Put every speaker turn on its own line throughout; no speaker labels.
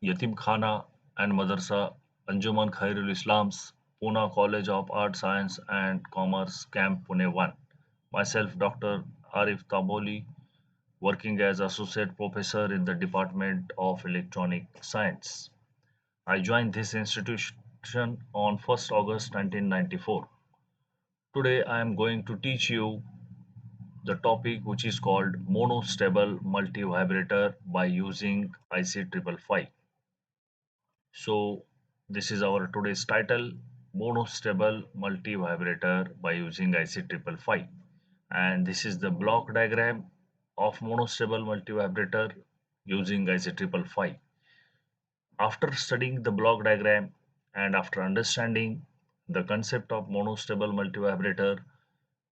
Yatimkhana and Madrasa Anjuman Khairul Islam's Pune College of Art, Science and Commerce Camp Pune 1. Myself, Dr. Arif Tamboli, working as Associate Professor in the Department of Electronic Science. I joined this institution on 1st August 1994. Today I am going to teach you the topic which is called Monostable Multivibrator by using IC-555. So this is our today's title, Monostable Multivibrator by using IC-555. And this is the block diagram of monostable multivibrator using IC-555. After studying the block diagram and after understanding the concept of monostable multivibrator,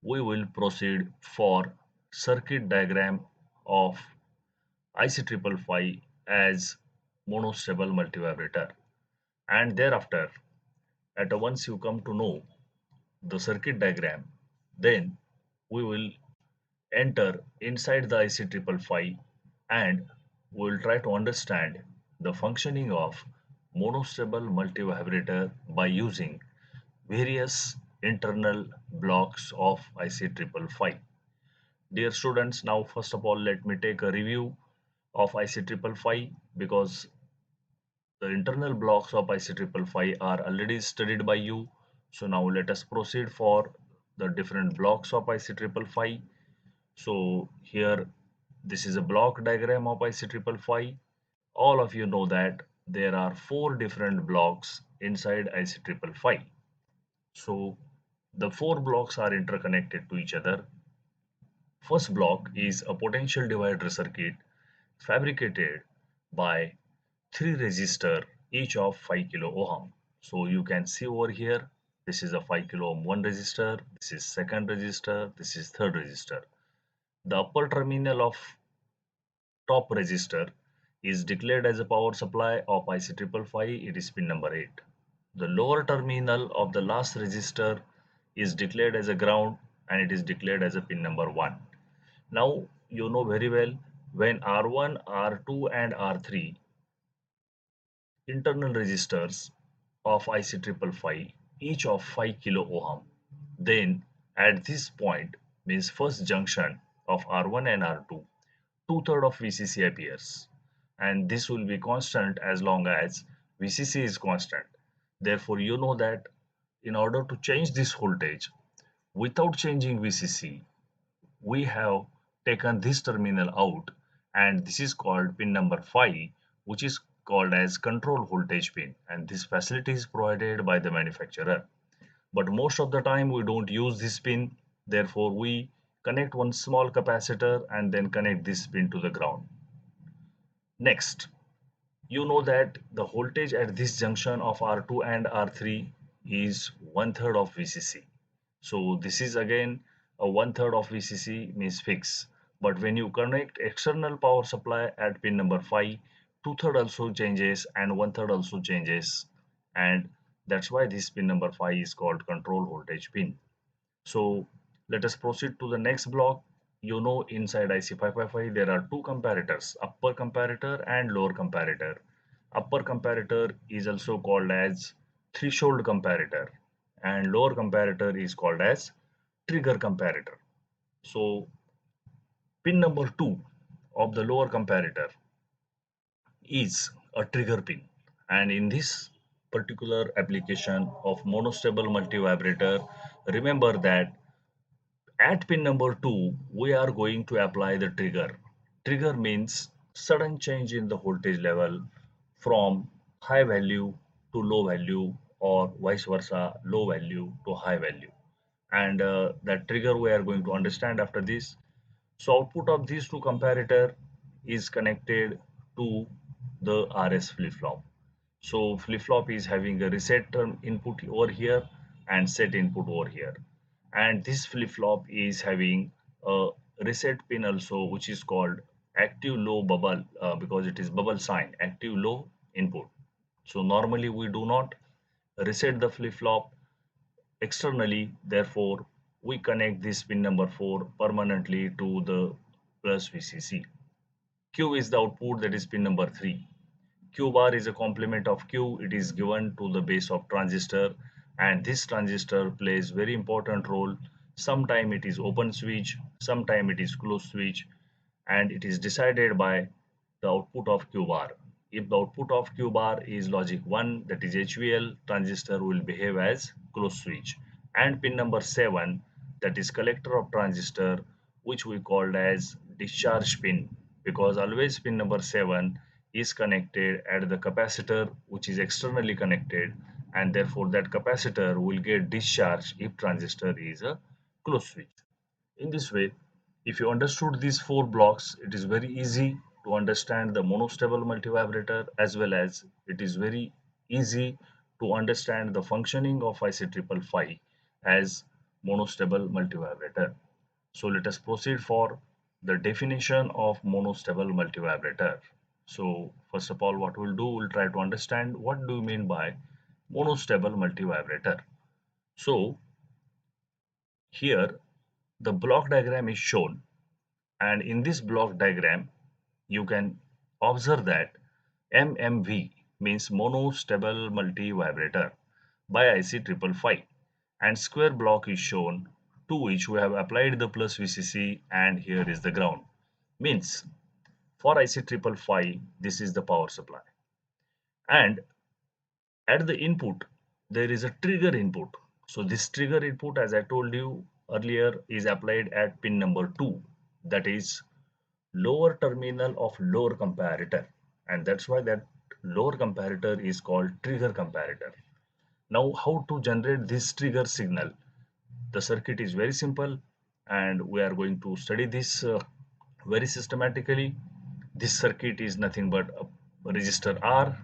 we will proceed for circuit diagram of IC-555 as monostable multivibrator. And thereafter, at once you come to know the circuit diagram, then we will enter inside the IC-555 and we will try to understand the functioning of monostable multivibrator by using various internal blocks of IC-555. Dear students, now first of all let me take a review of IC-555 because the internal blocks of IC-555 are already studied by you. So now let us proceed for the different blocks of IC-555. So here this is a block diagram of IC-555. All of you know that there are four different blocks inside IC-555. So the four blocks are interconnected to each other. First block is a potential divider circuit fabricated by three resistor each of 5 kilo ohm. So you can see over here this is a 5 kilo ohm one resistor, this is second resistor, this is third resistor. The upper terminal of top resistor is declared as a power supply of IC-555, it is pin number 8. The lower terminal of the last resistor is declared as a ground and it is declared as a pin number 1. Now you know very well when R1, R2 and R3 internal resistors of IC-555 each of 5 kilo ohm, then at this point means first junction of R1 and R2 two-thirds of VCC appears and this will be constant as long as VCC is constant. Therefore, you know that in order to change this voltage without changing VCC, we have taken this terminal out and this is called pin number 5, which is called as control voltage pin, and this facility is provided by the manufacturer. But most of the time we don't use this pin, therefore we connect one small capacitor and then connect this pin to the ground. Next, you know that the voltage at this junction of R2 and R3 is one-third of VCC. So this is again a one-third of VCC means fixed. But when you connect external power supply at pin number 5, two-third also changes and one-third also changes. And that's why this pin number 5 is called control voltage pin. So let us proceed to the next block. You know inside IC-555 there are two comparators, upper comparator and lower comparator. Upper comparator is also called as threshold comparator and lower comparator is called as trigger comparator. So pin number 2 of the lower comparator is a trigger pin, and in this particular application of monostable multivibrator, remember that at pin number 2, we are going to apply the trigger. Trigger means sudden change in the voltage level from high value to low value or vice versa, low value to high value. And that trigger we are going to understand after this. So output of these two comparator is connected to the RS flip-flop. So flip-flop is having a reset term input over here and set input over here. And this flip-flop is having a reset pin also, which is called active low bubble because it is bubble sign, active low input. So normally we do not reset the flip-flop externally, therefore we connect this pin number 4 permanently to the plus VCC. Q is the output, that is pin number 3. Q bar is a complement of Q. It is given to the base of transistor, and this transistor plays very important role. Sometime it is open switch, sometime it is closed switch, and it is decided by the output of Q bar. If the output of Q bar is logic 1, that is HVL, transistor will behave as closed switch. And pin number 7, that is collector of transistor, which we called as discharge pin, because always pin number 7 is connected at the capacitor, which is externally connected, and therefore that capacitor will get discharged if transistor is a closed switch. In this way, if you understood these four blocks, it is very easy to understand the monostable multivibrator, as well as it is very easy to understand the functioning of IC-555 as monostable multivibrator. So let us proceed for the definition of monostable multivibrator. So first of all, what we'll do, we'll try to understand what do you mean by monostable multivibrator. So here the block diagram is shown, and in this block diagram you can observe that MMV means monostable multivibrator by IC-555, and square block is shown, to which we have applied the plus VCC, and here is the ground. Means for IC-555 this is the power supply, and at the input there is a trigger input. So this trigger input, as I told you earlier, is applied at pin number 2, that is lower terminal of lower comparator, and that's why that lower comparator is called trigger comparator. Now how to generate this trigger signal? The circuit is very simple, and we are going to study this very systematically. This circuit is nothing but a resistor R,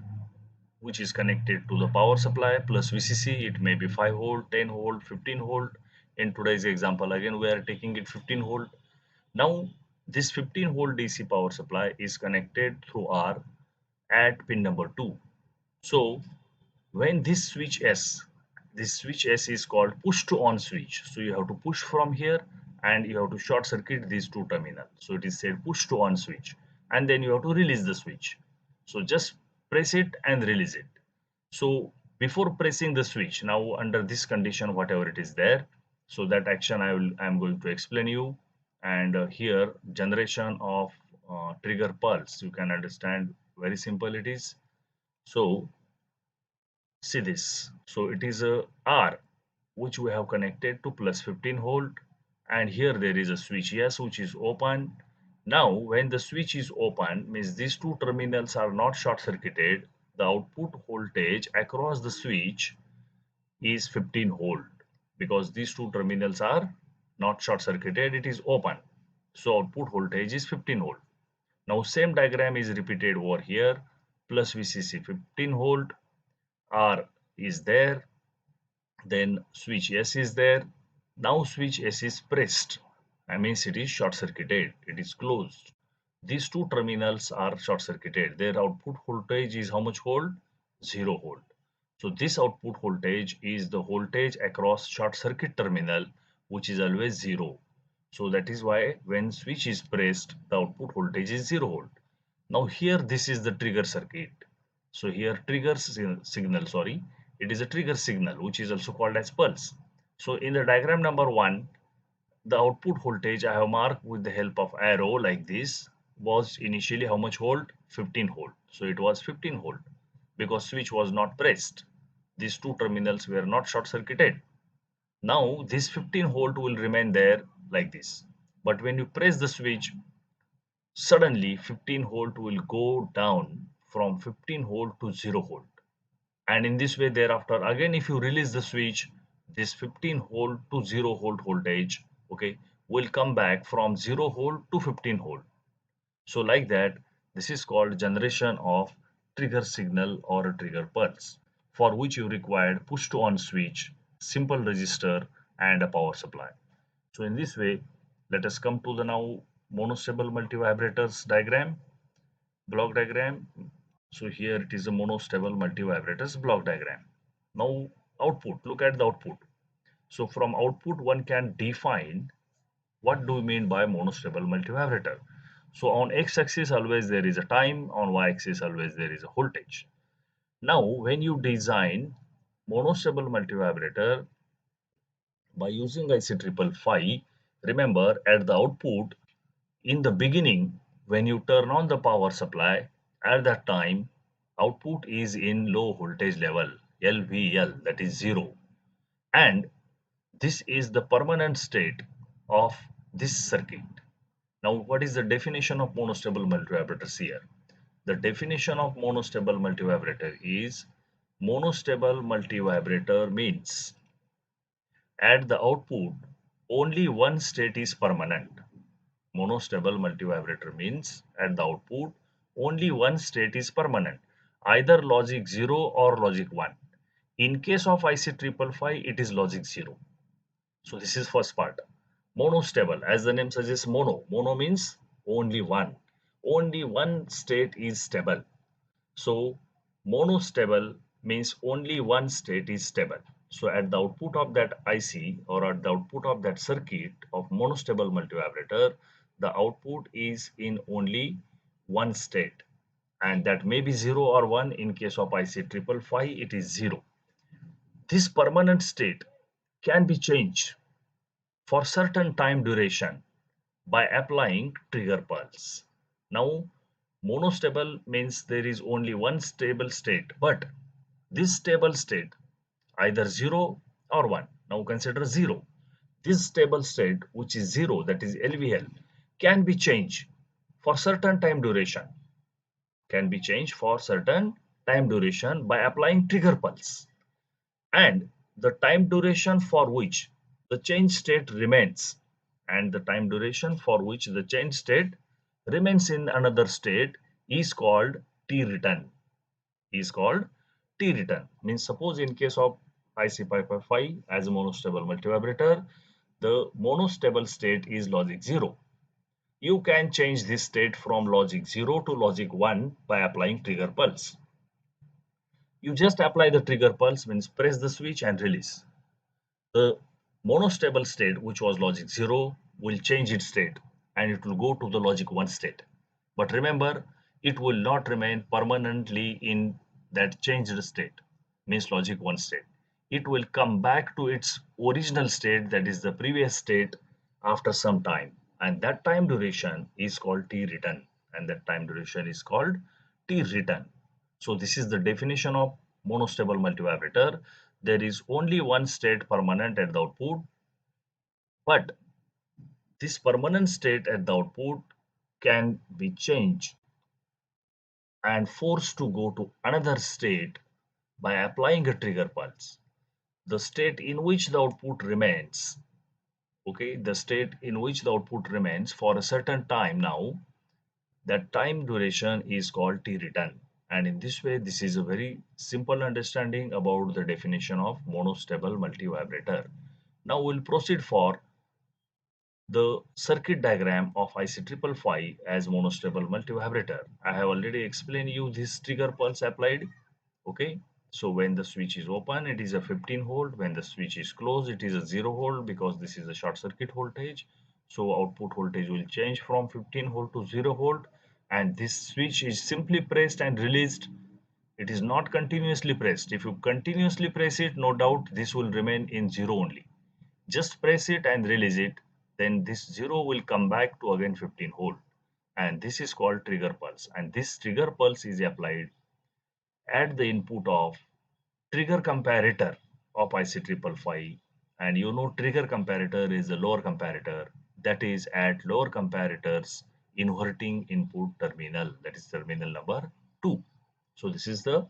which is connected to the power supply plus VCC. It may be 5 volt, 10 volt, 15 volt. In today's example, again we are taking it 15 volt. Now this 15 volt DC power supply is connected through R at pin number 2. So when this switch S is called push to on switch. So you have to push from here, and you have to short circuit these two terminals. So it is said push to on switch, and then you have to release the switch. So just press it and release it. So before pressing the switch, now under this condition, whatever it is there, so that action I am going to explain you. And here generation of trigger pulse, you can understand very simple it is. So see this. So it is a R which we have connected to plus 15 volt, and here there is a switch S which is open. Now when the switch is open, means these two terminals are not short circuited, the output voltage across the switch is 15 volt, because these two terminals are not short circuited, it is open. So output voltage is 15 volt. Now same diagram is repeated over here, plus VCC 15 volt, R is there, then switch S is there. Now switch S is pressed. I means it is short circuited, it is closed. These two terminals are short circuited. Their output voltage is how much volt? 0 volt. So this output voltage is the voltage across short circuit terminal, which is always 0. So that is why when switch is pressed, the output voltage is 0 volt. Now here this is the trigger circuit. So here trigger signal, sorry, it is a trigger signal which is also called as pulse. So in the diagram number 1, the output voltage I have marked with the help of arrow like this was initially how much volt? 15 volt. So it was 15 volt because switch was not pressed. These two terminals were not short circuited. Now this 15 volt will remain there like this. But when you press the switch, suddenly 15 volt will go down from 15 volt to 0 volt. And in this way, thereafter, again, if you release the switch, this 15 volt to 0 volt voltage, okay, will come back from 0 volt to 15 volt. So like that, this is called generation of trigger signal or a trigger pulse, for which you required push to on switch, simple resistor, and a power supply. So in this way, let us come to the now monostable multivibrators diagram, block diagram. So here it is a monostable multivibrators block diagram. Now output, look at the output. So from output one can define what do we mean by monostable multivibrator. So on x-axis always there is a time, on y-axis always there is a voltage. Now when you design monostable multivibrator by using IC-555, remember at the output in the beginning when you turn on the power supply, at that time output is in low voltage level LVL, that is 0, and this is the permanent state of this circuit. Now, what is the definition of monostable multivibrators here? The definition of monostable multivibrator is monostable multivibrator means at the output only one state is permanent. Monostable multivibrator means at the output only one state is permanent, either logic 0 or logic 1. In case of IC-555, it is logic 0. So this is first part. Monostable, as the name suggests, mono means only one. Only one state is stable. So monostable means only one state is stable. So at the output of that IC or at the output of that circuit of monostable multivibrator, the output is in only one state, and that may be 0 or 1. In case of IC-555, it is 0. This permanent state can be changed for certain time duration by applying trigger pulse. Now, monostable means there is only one stable state, but this stable state either 0 or 1. Now consider 0. This stable state, which is 0, that is LVL, can be changed for certain time duration, by applying trigger pulse, and the time duration for which the change state remains in another state is called T-return. Means suppose in case of IC-555 as a monostable multivibrator, the monostable state is logic 0. You can change this state from logic 0 to logic 1 by applying trigger pulse. You just apply the trigger pulse, means press the switch and release. The monostable state, which was logic 0, will change its state and it will go to the logic 1 state. But remember, it will not remain permanently in that changed state, means logic 1 state. It will come back to its original state, that is the previous state, after some time. And that time duration is called T-return. So this is the definition of monostable multivibrator. There is only one state permanent at the output, but this permanent state at the output can be changed and forced to go to another state by applying a trigger pulse. The state in which the output remains, for a certain time now, that time duration is called T-return. And in this way, this is a very simple understanding about the definition of monostable multivibrator. Now we'll proceed for the circuit diagram of IC-555 as monostable multivibrator. I have already explained you this trigger pulse applied. Okay, so when the switch is open, it is a 15 volt. When the switch is closed, it is a 0 volt, because this is a short circuit voltage. So output voltage will change from 15 volt to 0 volt, and this switch is simply pressed and released. It is not continuously pressed. If you continuously press it, no doubt this will remain in 0 only. Just press it and release it, then this 0 will come back to again 15 volt, and this is called trigger pulse. And this trigger pulse is applied at the input of trigger comparator of IC-555. And you know, trigger comparator is the lower comparator, that is at lower comparator's inverting input terminal, that is terminal number 2. So this is the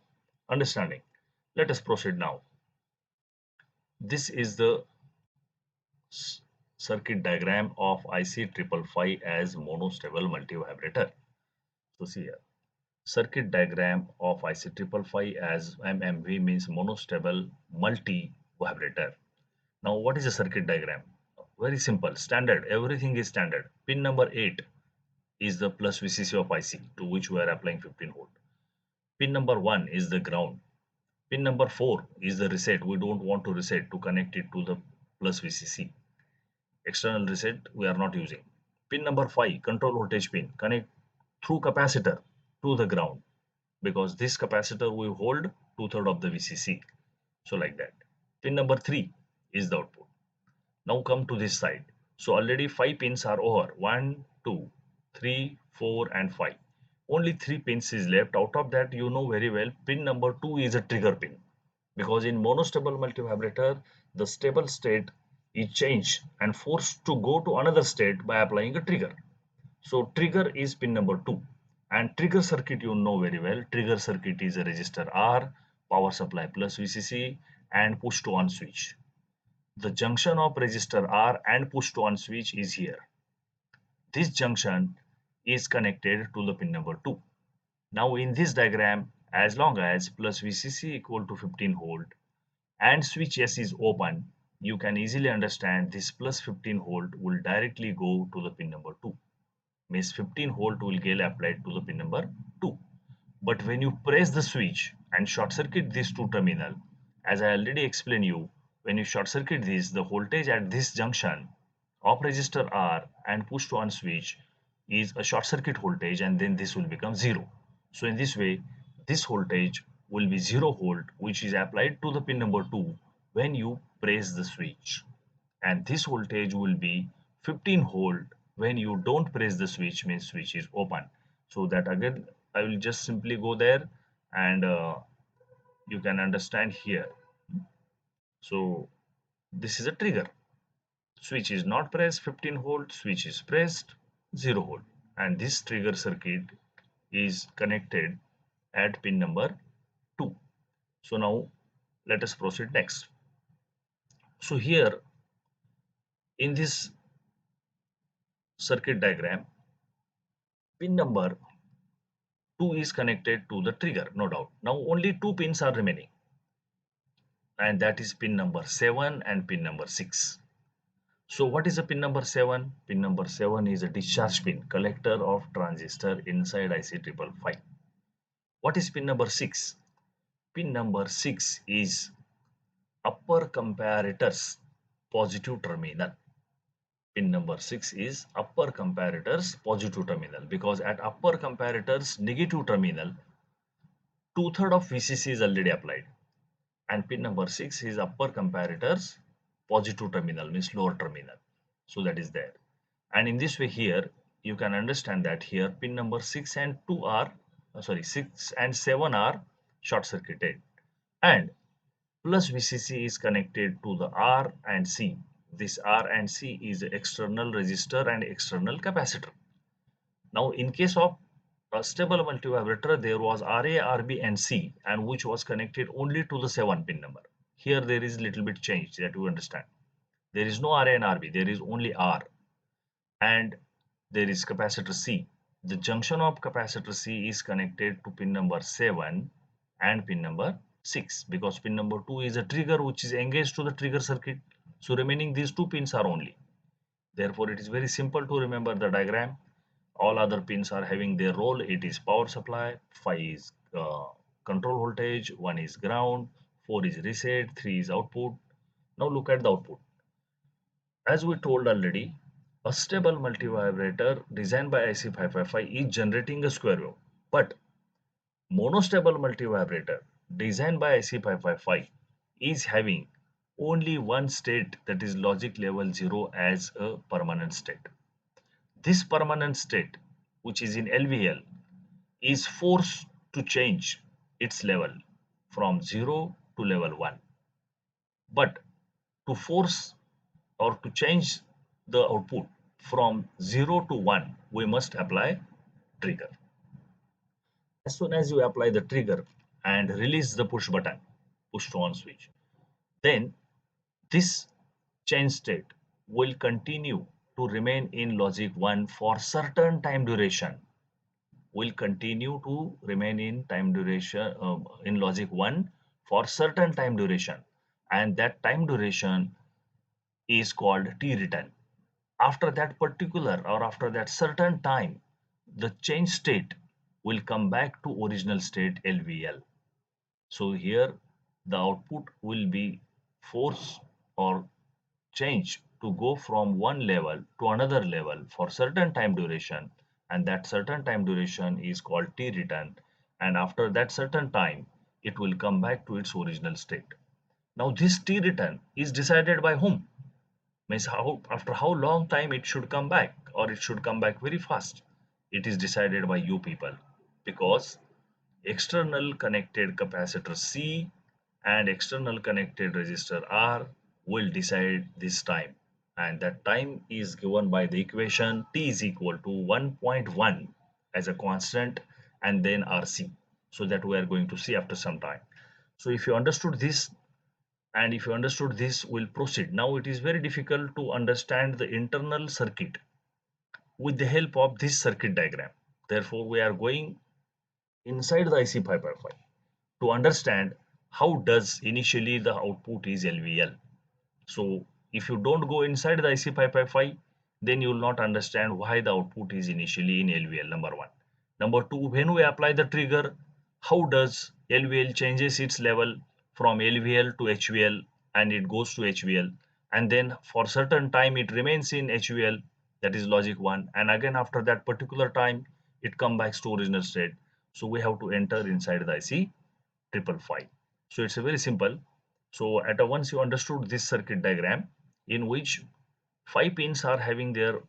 understanding. Let us proceed now. This is the circuit diagram of IC-555 as monostable multivibrator. So see here, circuit diagram of IC-555 as MMV means monostable multivibrator. Now what is a circuit diagram? Very simple, standard, everything is standard. Pin number 8 is the plus VCC of IC, to which we are applying 15 volt. Pin number 1 is the ground. Pin number 4 is the reset. We don't want to reset to connect it to the plus VCC. External reset we are not using. Pin number 5, control voltage pin, connect through capacitor to the ground, because this capacitor will hold two-thirds of the VCC. So like that. Pin number 3 is the output. Now come to this side. So already 5 pins are over. 1, 2, 3, 4 and 5. Only 3 pins is left. Out of that, you know very well, pin number 2 is a trigger pin. Because in monostable multivibrator, the stable state is changed and forced to go to another state by applying a trigger. So trigger is pin number 2. And trigger circuit you know very well. Trigger circuit is a resistor R, power supply plus VCC and push to on switch. The junction of resistor R and push to on switch is here. This junction is connected to the pin number 2. Now in this diagram, as long as plus VCC equal to 15 volt and switch S is open, you can easily understand this plus 15 volt will directly go to the pin number 2. Means 15 volt will get applied to the pin number 2. But when you press the switch and short circuit these two terminal, as I already explained you, when you short circuit this, the voltage at this junction of resistor R and push to on switch is a short circuit voltage, and then this will become 0. So in this way, this voltage will be 0 volt, which is applied to the pin number 2 when you press the switch. And this voltage will be 15 volt when you don't press the switch, means switch is open. So that again, I will just simply go there and you can understand here. So this is a trigger. Switch is not pressed, 15 volt, switch is pressed, 0 volt. And this trigger circuit is connected at pin number 2. So now let us proceed next. So here in this circuit diagram, pin number 2 is connected to the trigger, no doubt. Now only 2 pins are remaining, and that is pin number 7 and pin number 6. So what is a pin number 7? Pin number 7 is a discharge pin, collector of transistor inside IC-555. What is pin number 6? Pin number 6 is upper comparators positive terminal. Pin number 6 is upper comparators positive terminal, because at upper comparators negative terminal, two-thirds of VCC is already applied. And pin number 6 is upper comparators positive terminal, means lower terminal. So that is there. And in this way here, you can understand that here pin number 6 and 2 are, 6 and 7 are short circuited. And plus VCC is connected to the R and C. This R and C is external resistor and external capacitor. Now in case of a stable multivibrator, there was RA, RB and C, and which was connected only to the 7 pin number. Here there is little bit change that you understand. There is no RA and RB, there is only R, and there is capacitor C. The junction of capacitor C is connected to pin number 7 and pin number 6, because pin number 2 is a trigger which is engaged to the trigger circuit. So remaining these 2 pins are only. Therefore it is very simple to remember the diagram. All other pins are having their role. It is power supply, 5 is control voltage, 1 is ground, 4 is reset, 3 is output. Now look at the output. As we told already, a stable multivibrator designed by IC-555 is generating a square wave. But monostable multivibrator designed by IC-555 is having only one state, that is logic level 0, as a permanent state. This permanent state, which is in LVL, is forced to change its level from 0 to level 1. But to force or to change the output from 0 to 1, we must apply trigger. As soon as you apply the trigger and release the push button, push to on switch, then this change state will continue to remain in logic 1 for certain time duration. Will continue to remain in time duration in logic 1 for certain time duration, and that time duration is called T return. After that particular or after that certain time, the change state will come back to original state LVL. So here the output will be forced or changed to go from one level to another level for certain time duration, and that certain time duration is called T return, and after that certain time it will come back to its original state. Now this T return is decided by whom? Means how, after how long time it should come back, or it should come back very fast. It is decided by you people, because external connected capacitor C and external connected resistor R will decide this time, and that time is given by the equation T is equal to 1.1 as a constant, and then RC, so that we are going to see after some time. So if you understood this, and if you understood this, we'll proceed. Now it is very difficult to understand the internal circuit with the help of this circuit diagram. Therefore we are going inside the IC-555 to understand how does initially the output is LVL. So if you don't go inside the IC-555, then you will not understand why the output is initially in LVL, number one. Number two, when we apply the trigger, how does LVL changes its level from LVL to HVL, and it goes to HVL, and then for certain time it remains in HVL, that is logic 1, and again after that particular time it comes back to original state. So we have to enter inside the IC-555. So it's a very simple. So at a once you understood this circuit diagram, in which 5 pins are having their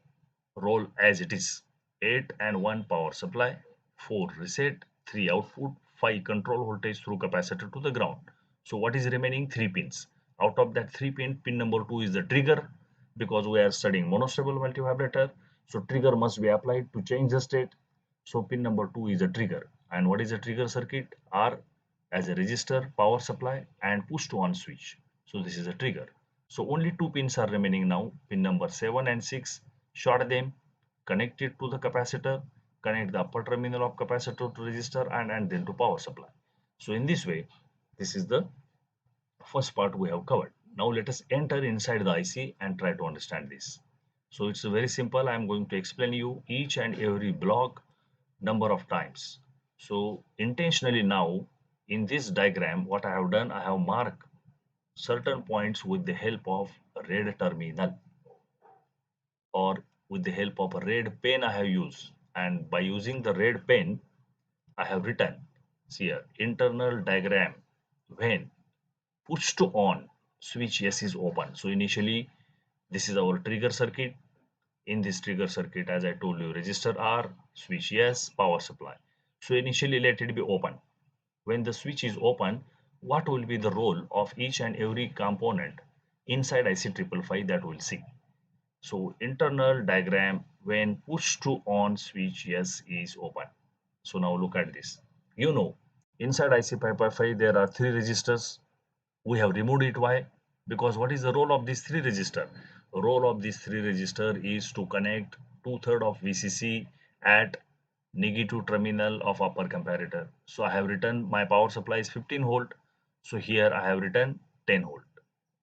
role as it is: 8 and 1 power supply, 4 reset, 3 output, 5 control voltage through capacitor to the ground. So what is remaining? 3 pins. Out of that 3 pin number 2 is the trigger, because we are studying monostable multivibrator. So trigger must be applied to change the state. So pin number 2 is a trigger. And what is a trigger circuit? R as a resistor, power supply, and push to on switch. So this is a trigger. So only 2 pins are remaining now. Pin number 7 and 6. Short them, connect it to the capacitor, connect the upper terminal of capacitor to resistor, and then to power supply. So in this way, this is the first part we have covered. Now let us enter inside the IC and try to understand this. So it's very simple. I am going to explain you each and every block number of times. So intentionally now in this diagram, what I have done, I have marked certain points with the help of a red terminal, or with the help of a red pen I have used. And by using the red pen, I have written, see here, internal diagram when push to on switch S is open. So initially this is our trigger circuit. In this trigger circuit, as I told you, resistor R, switch yes, power supply. So initially let it be open. When the switch is open, what will be the role of each and every component inside IC-555, that we'll see. So internal diagram when push to on switch yes is open. So now look at this. You know, inside IC-555 there are 3 resistors. We have removed it. Why? Because what is the role of these 3 resistor? The role of these 3 resistor is to connect 2/3 of VCC at negative terminal of upper comparator. So I have written my power supply is 15 volt. So here I have written 10 volt.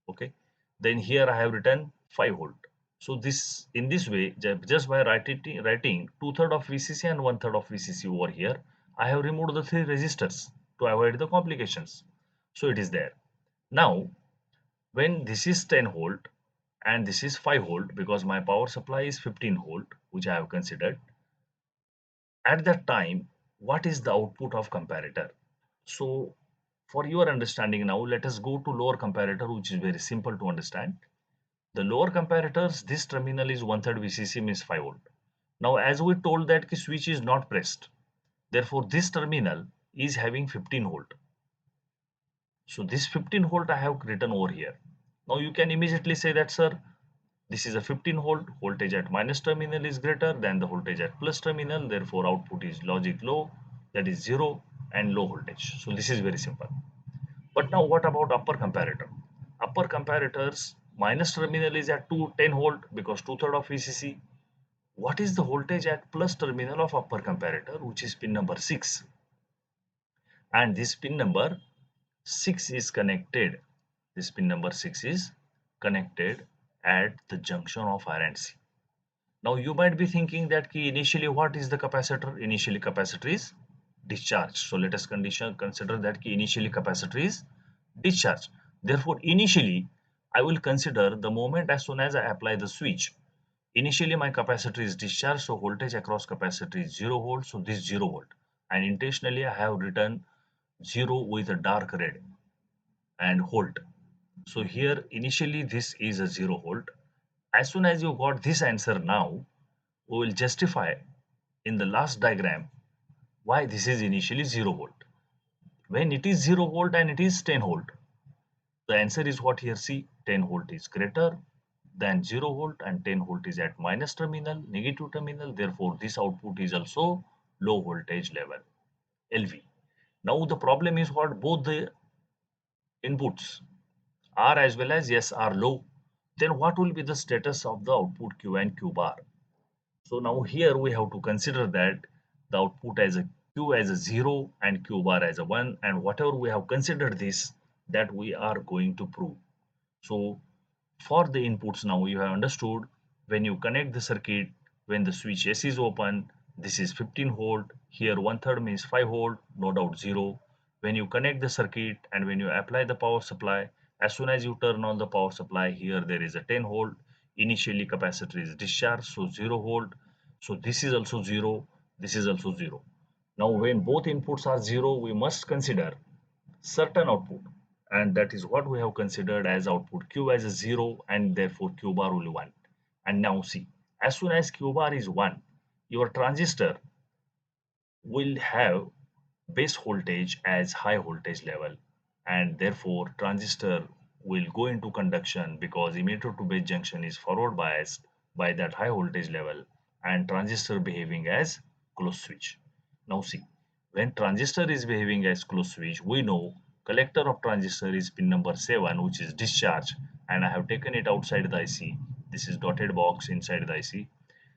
Okay. Then here I have written 5 volt. So this, in this way, just by writing 2/3 of VCC and 1/3 of VCC over here, I have removed the 3 resistors to avoid the complications. So it is there. Now when this is 10 volt and this is 5 volt, because my power supply is 15 volt, which I have considered, at that time what is the output of comparator? So for your understanding now, let us go to lower comparator, which is very simple to understand. The lower comparators, this terminal is 1/3 VCC, means 5 volt. Now as we told that the switch is not pressed, therefore this terminal is having 15 volt. So this 15 volt I have written over here. Now you can immediately say that, sir, this is a 15 volt, voltage at minus terminal is greater than the voltage at plus terminal, therefore output is logic low, that is 0 and low voltage. So this is very simple. But now what about upper comparator? Upper comparators, minus terminal is at 10 volt, because 2/3 of VCC. What is the voltage at plus terminal of upper comparator, which is pin number 6? And this pin number 6 is connected. This pin number 6 is connected at the junction of R and C. Now you might be thinking that initially what is the capacitor? Initially capacitor is discharged. So let us consider that initially capacitor is discharged. Therefore initially I will consider the moment as soon as I apply the switch. Initially, my capacitor is discharged, so voltage across capacitor is 0 volt, so this 0 volt. And intentionally, I have written 0 with a dark red and volt. So here, initially, this is a 0 volt. As soon as you got this answer now, we will justify in the last diagram why this is initially 0 volt. When it is 0 volt and it is 10 volt, the answer is what here see 10 volt is greater than 0 volt and 10 volt is at minus terminal, negative terminal. Therefore, this output is also low voltage level LV. Now the problem is what both the inputs R as well as S are low. Then what will be the status of the output Q and Q bar? So now here we have to consider that the output as a Q as a 0 and Q bar as a 1, and whatever we have considered this, that we are going to prove. So for the inputs now you have understood, when you connect the circuit, when the switch S is open, this is 15 volt, here one third means 5 volt, no doubt 0. When you connect the circuit and when you apply the power supply, as soon as you turn on the power supply, here there is a 10 volt. Initially capacitor is discharged, so 0 volt. So this is also 0, this is also 0. Now when both inputs are 0, we must consider certain output, and that is what we have considered as output Q as a 0 and therefore Q bar will 1. And now see, as soon as Q bar is 1, your transistor will have base voltage as high voltage level, and therefore transistor will go into conduction because emitter to base junction is forward biased by that high voltage level, and transistor behaving as closed switch. Now see, when transistor is behaving as closed switch, we know collector of transistor is pin number 7, which is discharge, and I have taken it outside the IC. This is dotted box inside the IC.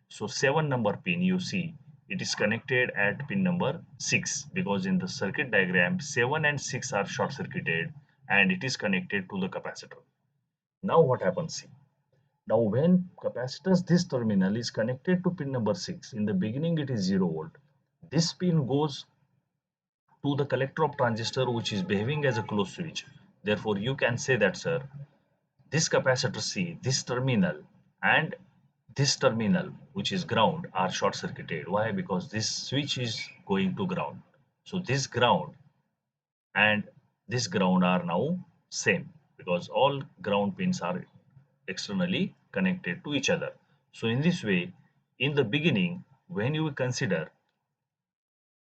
So 7 number pin, you see it is connected at pin number 6 because in the circuit diagram 7 and 6 are short circuited and it is connected to the capacitor. Now what happens? See, now when capacitors this terminal is connected to pin number 6, in the beginning it is 0 volt. This pin goes to the collector of transistor which is behaving as a closed switch. Therefore you can say that, sir, this capacitor C, this terminal and this terminal which is ground are short circuited. Why? Because this switch is going to ground. So this ground and this ground are now same because all ground pins are externally connected to each other. So in this way, in the beginning, when you consider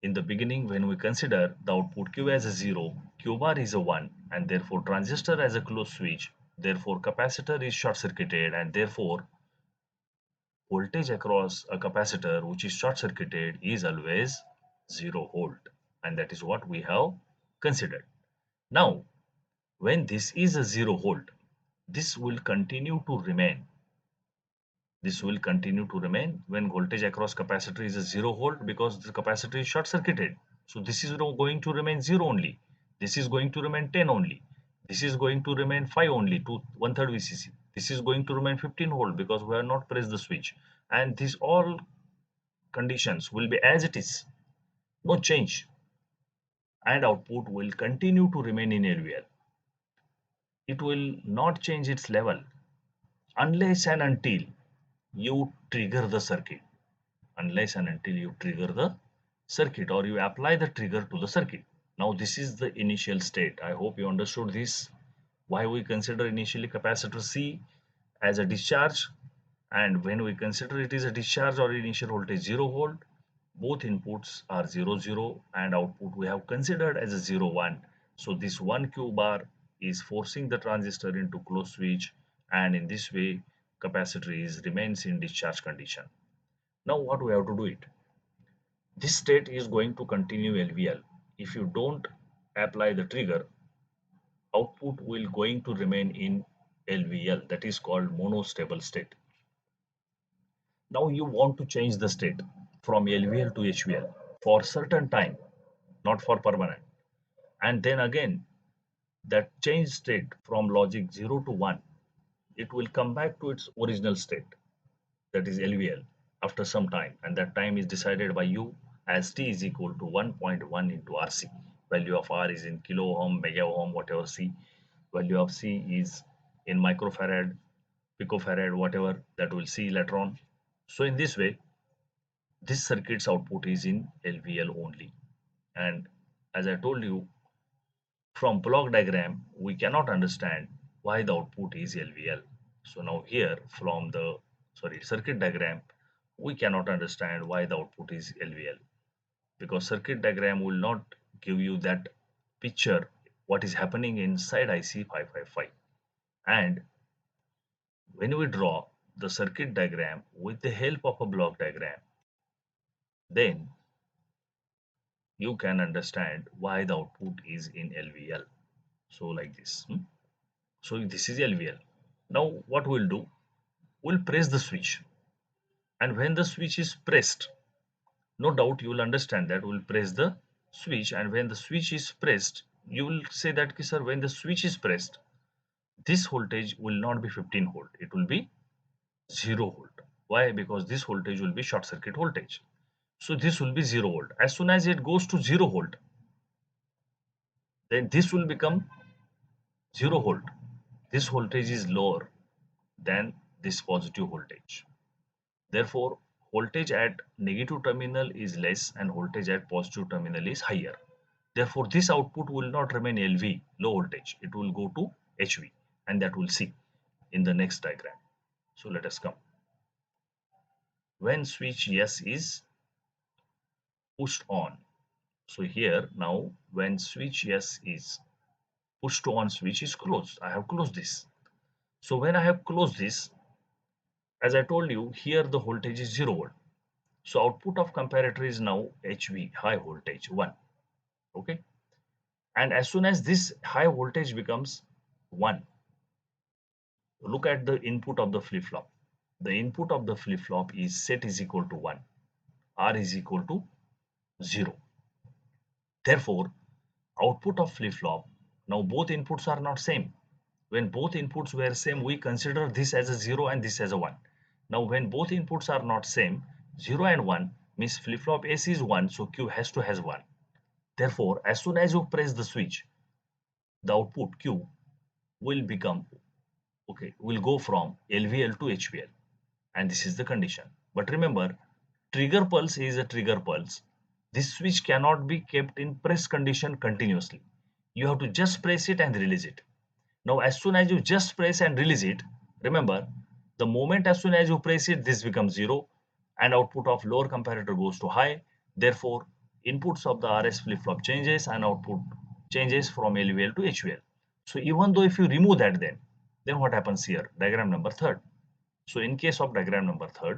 when we consider the output Q as a 0, Q bar is a 1, and therefore transistor as a closed switch, therefore capacitor is short circuited, and therefore voltage across a capacitor which is short circuited is always 0 volt, and that is what we have considered. Now when this is a 0 volt, this will continue to remain. This will continue to remain when voltage across capacitor is a 0 volt because the capacitor is short circuited. So this is going to remain 0 only. This is going to remain 10 only. This is going to remain 5 only to one third VCC. This is going to remain 15 volt because we have not pressed the switch. And these all conditions will be as it is. No change. And output will continue to remain in LVL. It will not change its level unless and until you trigger the circuit. Unless and until you trigger the circuit or you apply the trigger to the circuit. Now this is the initial state. I hope you understood this. Why we consider initially capacitor C as a discharge, and when we consider it is a discharge or initial voltage 0 volt, both inputs are 0 0 and output we have considered as a 0 1. So this 1 Q bar is forcing the transistor into closed switch, and in this way capacitor remains in discharge condition. Now what we have to do it? This state is going to continue LVL. If you don't apply the trigger, output will going to remain in LVL, that is called monostable state. Now you want to change the state from LVL to HVL for certain time, not for permanent. And then again, that change state from logic 0 to 1, it will come back to its original state, that is LVL, after some time, and that time is decided by you as T is equal to 1.1 into RC. Value of R is in kilo ohm, mega ohm, whatever C. Value of C is in microfarad, picofarad, whatever that we'll see later on. So in this way, this circuit's output is in LVL only. And as I told you, from block diagram, we cannot understand why the output is LVL. So now here from the circuit diagram, we cannot understand why the output is LVL, because circuit diagram will not give you that picture what is happening inside IC-555. And when we draw the circuit diagram with the help of a block diagram, then you can understand why the output is in LVL. So like this. So this is LVL. Now what we'll do, we'll press the switch. And when the switch is pressed, no doubt you will understand that we'll press the switch. And when the switch is pressed, you will say that, "Okay, sir, when the switch is pressed, this voltage will not be 15 volt. It will be 0 volt. Why? Because this voltage will be short circuit voltage. So this will be 0 volt. As soon as it goes to 0 volt, then this will become 0 volt. This voltage is lower than this positive voltage. Therefore, voltage at negative terminal is less and voltage at positive terminal is higher. Therefore, this output will not remain LV, low voltage. It will go to HV, and that we'll see in the next diagram. So let us come. When switch S is pushed on. So here now when switch S is pushed on, switch is closed. I have closed this. So when I have closed this, as I told you, here the voltage is 0 volt. So output of comparator is now HV, high voltage 1. Okay. And as soon as this high voltage becomes 1, look at the input of the flip-flop. The input of the flip-flop is set is equal to 1, R is equal to 0. Therefore, output of flip-flop, now both inputs are not same. When both inputs were same, we consider this as a 0 and this as a 1. Now when both inputs are not same, 0 and 1 means flip-flop S is 1, so Q has to has 1. Therefore, as soon as you press the switch, the output Q will become, will go from LVL to HVL. And this is the condition. But remember, trigger pulse is a trigger pulse. This switch cannot be kept in press condition continuously. You have to just press it and release it. Now, as soon as you just press and release it, remember, the moment as soon as you press it, this becomes 0 and output of lower comparator goes to high. Therefore, inputs of the RS flip-flop changes and output changes from LVL to HVL. So even though if you remove that, then what happens here? Diagram number 3. So in case of diagram number 3,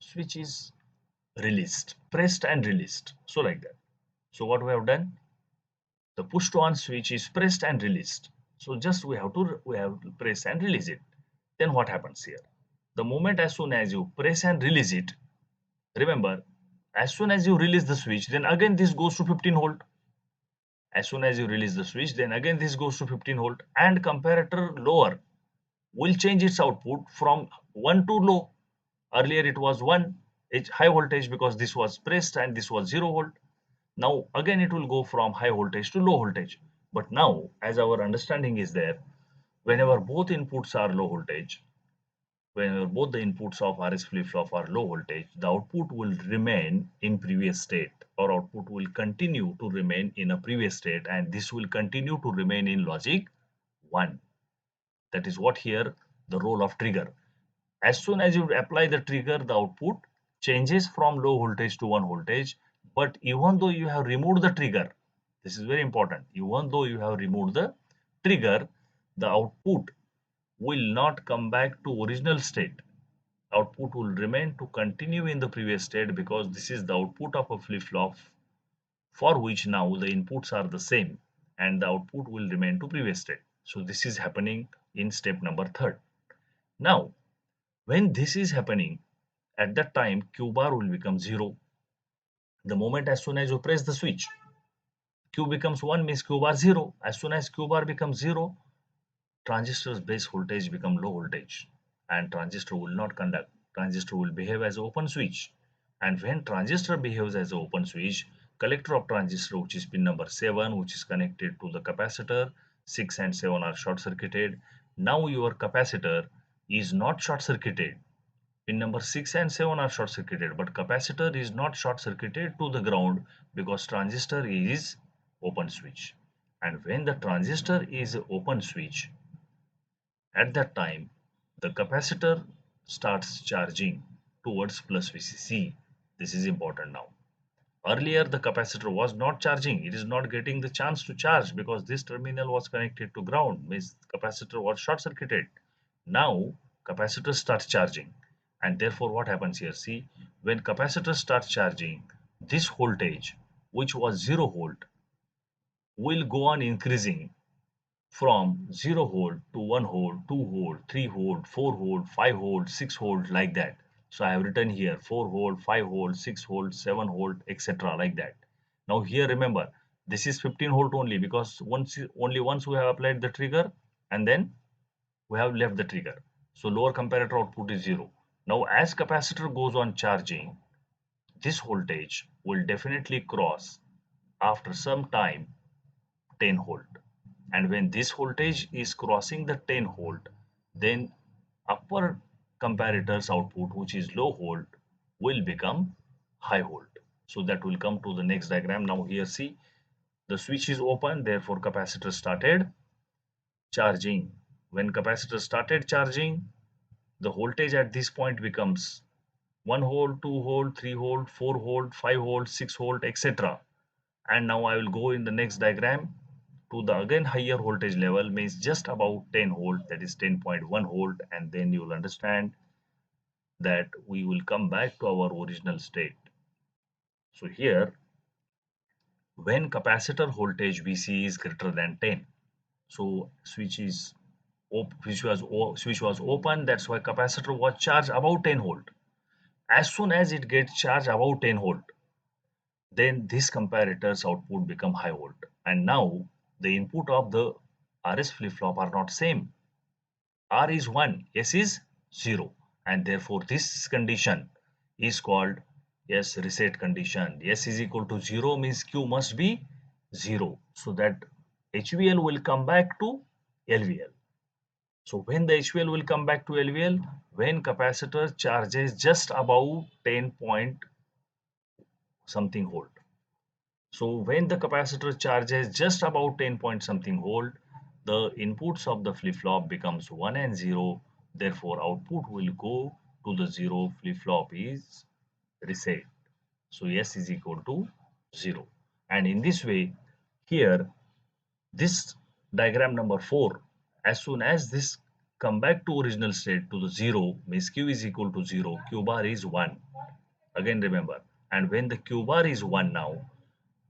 switch is released, pressed and released. So like that. So what we have done? The push to on switch is pressed and released. So just we have to press and release it. Then what happens here? The moment as soon as you press and release it, remember, as soon as you release the switch, then again this goes to 15 volt. As soon as you release the switch, then again this goes to 15 volt, and comparator lower will change its output from 1 to low. Earlier it was 1 high voltage because this was pressed and this was 0 volt. Now again it will go from high voltage to low voltage. But now, as our understanding is there, whenever both inputs are low voltage, whenever both the inputs of RS flip-flop are low voltage, the output will remain in previous state, or output will continue to remain in a previous state, and this will continue to remain in logic 1. That is what here the role of trigger. As soon as you apply the trigger, the output changes from low voltage to 1 voltage. But even though you have removed the trigger, this is very important, even though you have removed the trigger, the output will not come back to original state. Output will remain to continue in the previous state, because this is the output of a flip-flop for which now the inputs are the same and the output will remain to previous state. So this is happening in step number 3. Now, when this is happening, at that time Q bar will become 0. The moment as soon as you press the switch, Q becomes 1 means Q bar 0. As soon as Q bar becomes 0, transistor's base voltage become low voltage and transistor will not conduct. Transistor will behave as an open switch. And when transistor behaves as an open switch, collector of transistor, which is pin number 7, which is connected to the capacitor, 6 and 7 are short circuited. Now your capacitor is not short circuited. Pin number 6 and 7 are short circuited, but capacitor is not short circuited to the ground because transistor is open switch. And when the transistor is open switch, at that time the capacitor starts charging towards plus VCC. This is important now. Earlier the capacitor was not charging. It is not getting the chance to charge because this terminal was connected to ground, means capacitor was short circuited. Now capacitor starts charging, and therefore what happens here? See, when capacitor starts charging, this voltage which was 0 volt will go on increasing from 0 volt to 1 volt, 2 volt, 3 volt, 4 volt, 5 volt, 6 volt, like that. So I have written here 4 volt, 5 volt, 6 volt, 7 volt, etc. like that. Now here remember, this is 15 volt only because only once we have applied the trigger and then we have left the trigger. So lower comparator output is 0. Now as capacitor goes on charging, this voltage will definitely cross after some time 10 volt, and when this voltage is crossing the 10 volt, then upper comparator's output, which is low volt, will become high volt. So that will come to the next diagram. Now here see, the switch is open, therefore capacitor started charging. When capacitor started charging, the voltage at this point becomes 1 volt, 2 volt, 3 volt, 4 volt, 5 volt, 6 volt, etc. And now I will go in the next diagram to the again higher voltage level, means just about 10 volt, that is 10.1 volt, and then you will understand that we will come back to our original state. So here, when capacitor voltage VC is greater than 10, so switch was open, that's why capacitor was charged about 10 volt. As soon as it gets charged about 10 volt, then this comparator's output become high volt, and now the input of the RS flip-flop are not same. R is 1, S is 0, and therefore this condition is called S reset condition. S is equal to 0 means Q must be 0, so that HVL will come back to LVL. So when the HVL will come back to LVL, when capacitor charges just about 10 point something volt. So when the capacitor charges just about 10 point something volt, the inputs of the flip-flop becomes 1 and 0. Therefore, output will go to the 0. Flip-flop is reset. So S is equal to 0. And in this way, here, this diagram number 4, as soon as this come back to original state to the 0, means Q is equal to 0, Q bar is 1. Again remember, and when the Q bar is 1 now,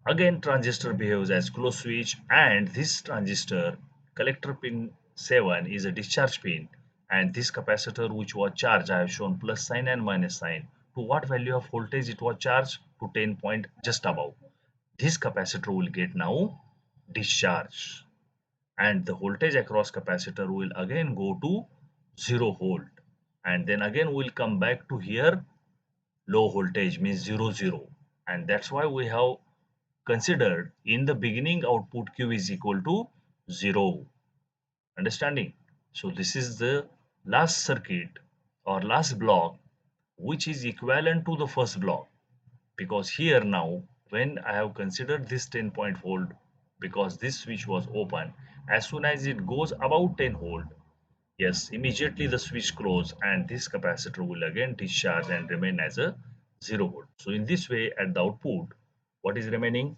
again transistor behaves as closed switch, and this transistor collector pin 7 is a discharge pin, and this capacitor which was charged, I have shown plus sign and minus sign, to what value of voltage it was charged, to 10 point just above. This capacitor will get now discharge, and the voltage across capacitor will again go to 0 volt, and then again we'll come back to here low voltage means 0 0, and that's why we have considered in the beginning output Q is equal to 0. Understanding? So this is the last circuit or last block which is equivalent to the first block, because here now when I have considered this 10 point volt, because this switch was open, as soon as it goes about 10 volt, yes, immediately the switch close and this capacitor will again discharge and remain as a 0 volt. So in this way at the output, what is remaining?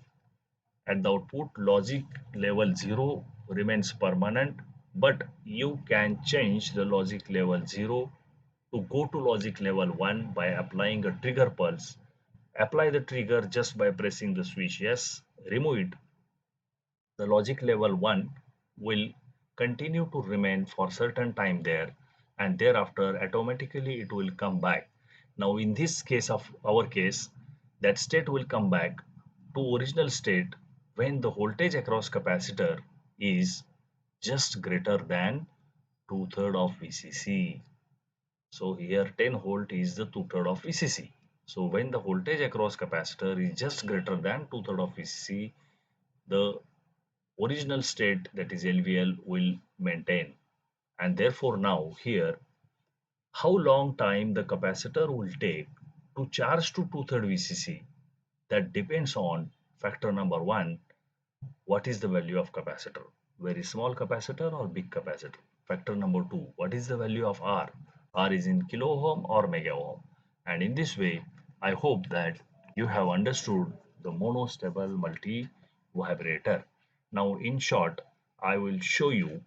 At the output, logic level 0 remains permanent, but you can change the logic level 0 to go to logic level 1 by applying a trigger pulse. Apply the trigger just by pressing the switch, yes, remove it. The logic level 1 will continue to remain for certain time there, and thereafter automatically it will come back. Now in this case of our case, that state will come back to original state when the voltage across capacitor is just greater than 2/3 of VCC. So here 10 volt is the 2/3 of VCC. So when the voltage across capacitor is just greater than 2/3 of VCC, the original state, that is LVL, will maintain. And therefore now here, how long time the capacitor will take to charge to two-third VCC, that depends on factor number one, what is the value of capacitor? Very small capacitor or big capacitor? Factor number two, what is the value of R? R is in kilo ohm or mega ohm. And in this way, I hope that you have understood the monostable multi-vibrator. Now, in short, I will show you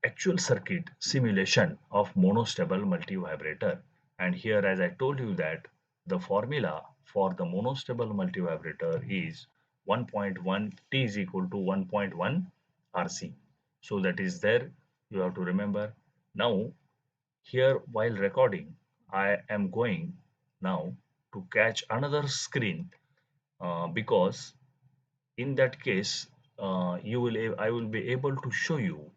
actual circuit simulation of monostable multivibrator. And here, as I told you, that the formula for the monostable multivibrator is 1.1 T is equal to 1.1 RC. So that is there, you have to remember. Now here, while recording, I am going now to catch another screen, because in that case, I will be able to show you